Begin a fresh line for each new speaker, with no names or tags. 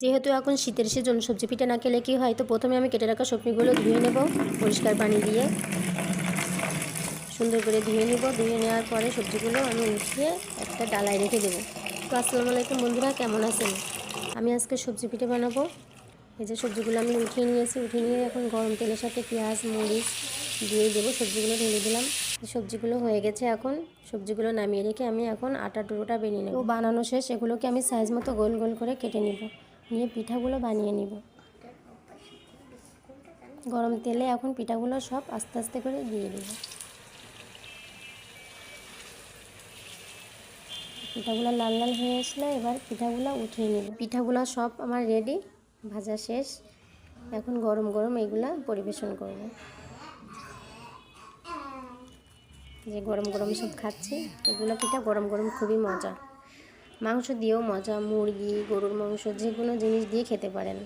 যেহেতু এখন শীতের সিজন, সবজি পিঠা না খেলে কি হয়, তো প্রথমে আমি কেটে রাখা সবজিগুলো ধুয়ে নেব পরিষ্কার পানি দিয়ে, সুন্দর করে ধুয়ে নিব। ধুয়ে নেওয়ার পরে সবজিগুলো আমি উঠিয়ে একটা ডালায় রেখে দেবো। তো আসসালামু আলাইকুম বন্ধুরা, কেমন আছেন? আমি আজকে সবজি পিঠে বানাবো। এই যে সবজিগুলো আমি উঠিয়ে নিয়েছি, উঠিয়ে নিয়ে এখন গরম তেলের সাথে পেঁয়াজ মরিচ দিয়ে দেবো। সবজিগুলো ঢেলে দিলাম। সবজিগুলো হয়ে গেছে। এখন সবজিগুলো নামিয়ে রেখে আমি এখন আটার ডোটা বেনিয়ে নেব। বানানো শেষ। এগুলোকে আমি সাইজ মতো গোল গোল করে কেটে নিব, নিয়ে পিঠাগুলো বানিয়ে নিব। গরম তেলে এখন পিঠাগুলো সব আস্তে আস্তে করে দিয়ে দেব। পিঠাগুলো লাল লাল হয়ে আসলে এবার পিঠাগুলো উঠিয়ে নেব। পিঠাগুলো সব আমার রেডি, ভাজা শেষ। এখন গরম গরম এগুলা পরিবেশন করব। যে গরম গরম সব খাচ্ছি, এগুলো পিঠা গরম গরম খুবই মজা। মাংস দিয়েও মজা, মুরগি গরুর মাংস যে কোনো জিনিস দিয়ে খেতে পারেন।